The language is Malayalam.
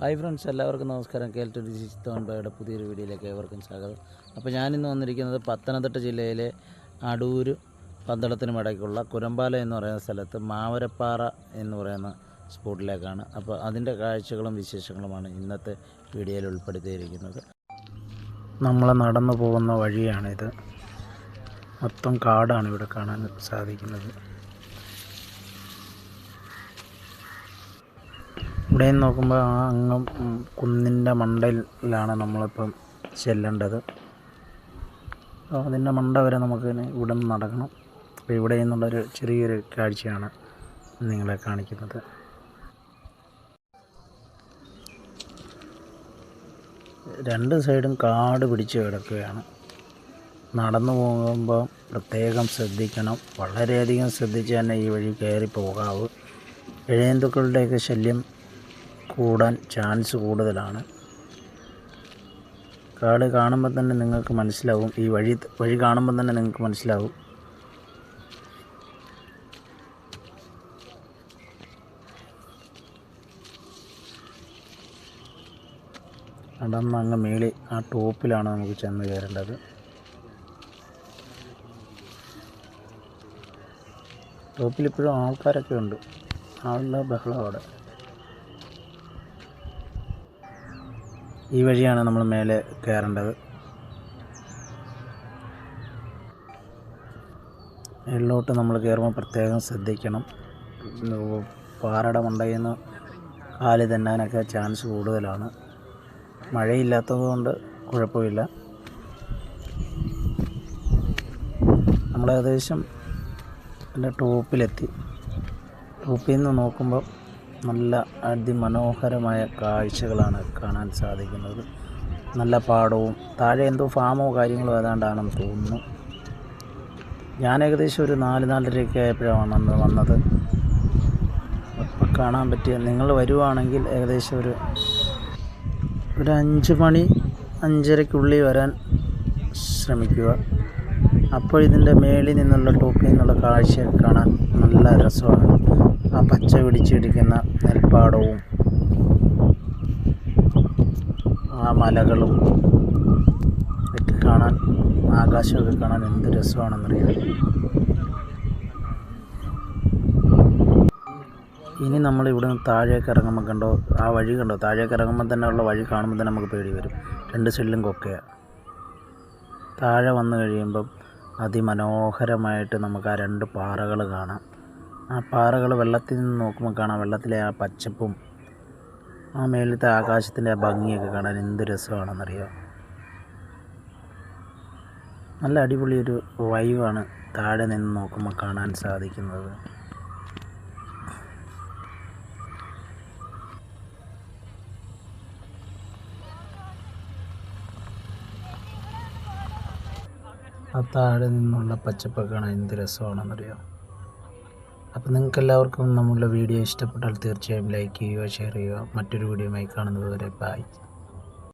ഹായ് ഫ്രണ്ട്സ്, എല്ലാവർക്കും നമസ്കാരം. കേൾട്ടോയുടെ പുതിയൊരു വീഡിയോയിലേക്ക് ഏവർക്കും സ്വാഗതം. അപ്പോൾ ഞാനിന്ന് വന്നിരിക്കുന്നത് പത്തനംതിട്ട ജില്ലയിലെ അടൂർ പന്തളത്തിനും ഇടയ്ക്കുള്ള കുരമ്പാല എന്ന് പറയുന്ന സ്ഥലത്ത് മാവരപ്പാറ എന്ന് പറയുന്ന സ്പോട്ടിലേക്കാണ്. അപ്പോൾ അതിൻ്റെ കാഴ്ചകളും വിശേഷങ്ങളുമാണ് ഇന്നത്തെ വീഡിയോയിൽ ഉൾപ്പെടുത്തിയിരിക്കുന്നത്. നമ്മൾ നടന്നു പോകുന്ന വഴിയാണിത്. മൊത്തം കാടാണ് ഇവിടെ കാണാൻ സാധിക്കുന്നത്. ഇവിടെ നോക്കുമ്പോൾ അങ്ങ് കുന്നിൻ്റെ മണ്ടയിലാണ് നമ്മളിപ്പം ചെല്ലേണ്ടത്. അതിൻ്റെ മണ്ട വരെ നമുക്ക് ഇവിടെ നിന്ന് നടക്കണം. അപ്പോൾ ഇവിടെ നിന്നുള്ളൊരു ചെറിയൊരു കാഴ്ചയാണ് നിങ്ങളെ കാണിക്കുന്നത്. രണ്ട് സൈഡും കാട് പിടിച്ച് കിടക്കുകയാണ്. നടന്നു പോകുമ്പോൾ പ്രത്യേകം ശ്രദ്ധിക്കണം. വളരെയധികം ശ്രദ്ധിച്ച് തന്നെ ഈ വഴി കയറി പോകാവൂ. ഇഴജന്തുക്കളുടെയൊക്കെ ശല്യം കൂടാൻ ചാൻസ് കൂടുതലാണ്. കാട് കാണുമ്പോൾ തന്നെ നിങ്ങൾക്ക് മനസ്സിലാവും. ഈ വഴി കാണുമ്പോൾ തന്നെ നിങ്ങൾക്ക് മനസ്സിലാവും. നടന്ന് അങ്ങ് മേളി ആ ടോപ്പിലാണ് നമുക്ക് ചെന്ന് കയറേണ്ടത്. ടോപ്പിലിപ്പോഴും ആൾക്കാരൊക്കെ ഉണ്ട്. ആളുടെ ബഹളം അവിടെ. ഈ വഴിയാണ് നമ്മൾ മേലെ കയറേണ്ടത്. മേളിലോട്ട് നമ്മൾ കയറുമ്പോൾ പ്രത്യേകം ശ്രദ്ധിക്കണം. പാറയുടെ മണ്ടയിൽ നിന്ന് കാല് തെന്നാനൊക്കെ ചാൻസ് കൂടുതലാണ്. മഴയില്ലാത്തത് കൊണ്ട് കുഴപ്പമില്ല. നമ്മൾ ഏകദേശം എൻ്റെ ടോപ്പിലെത്തി. ടോപ്പിൽ നിന്ന് നോക്കുമ്പോൾ നല്ല അതിമനോഹരമായ കാഴ്ചകളാണ് കാണാൻ സാധിക്കുന്നത്. നല്ല പാടവും താഴെ എന്തോ ഫാമോ കാര്യങ്ങളോ ഏതാണ്ടാണെന്ന് തോന്നുന്നു. ഞാൻ ഏകദേശം ഒരു 4-4:30 ആയപ്പോഴാണ് വന്നത്. അപ്പം കാണാൻ പറ്റിയ, നിങ്ങൾ വരുവാണെങ്കിൽ ഏകദേശം ഒരു 5 മണി 5:30 വരാൻ ശ്രമിക്കുക. അപ്പോൾ ഇതിൻ്റെ മേളിൽ നിന്നുള്ള ടോപ്പിൽ നിന്നുള്ള കാഴ്ച കാണാൻ നല്ല രസമാണ്. ആ പച്ച പിടിച്ചിരിക്കുന്ന നെൽപ്പാടവും ആ മലകളും ഒക്കെ കാണാൻ, ആകാശമൊക്കെ കാണാൻ എന്ത് രസമാണെന്നറിയാം. ഇനി നമ്മൾ ഇവിടെ നിന്ന് താഴേക്ക് ഇറങ്ങുമ്പോൾ കണ്ടോ, ആ വഴി കണ്ടോ, താഴേക്ക് ഇറങ്ങുമ്പോൾ തന്നെ ഉള്ള വഴി കാണുമ്പോൾ തന്നെ നമുക്ക് പേടി വരും. 2 സൈഡിലും കൊക്കയാണ്. താഴെ വന്നു കഴിയുമ്പം അതിമനോഹരമായിട്ട് നമുക്ക് ആ 2 പാറകൾ കാണാം. ആ പാറകൾ വെള്ളത്തിൽ നിന്ന് നോക്കുമ്പോൾ കാണാം. വെള്ളത്തിലെ ആ പച്ചപ്പും ആ മേലത്തെ ആകാശത്തിൻ്റെ ആ ഭംഗിയൊക്കെ കാണാൻ എന്ത് രസമാണെന്നറിയാം. നല്ല അടിപൊളിയൊരു വൈവാണ് താഴെ നിന്ന് നോക്കുമ്പോൾ കാണാൻ സാധിക്കുന്നത്. ആ താഴെ നിന്നുള്ള പച്ചപ്പൊക്കെ കാണാൻ എന്ത് രസമാണെന്നറിയാം. അപ്പോൾ നിങ്ങൾക്കെല്ലാവർക്കും നമ്മളുടെ വീഡിയോ ഇഷ്ടപ്പെട്ടാൽ തീർച്ചയായും ലൈക്ക് ചെയ്യുക, ഷെയർ ചെയ്യുക. മറ്റൊരു വീഡിയോയുമായി കാണുന്നത് വരെ ബൈ.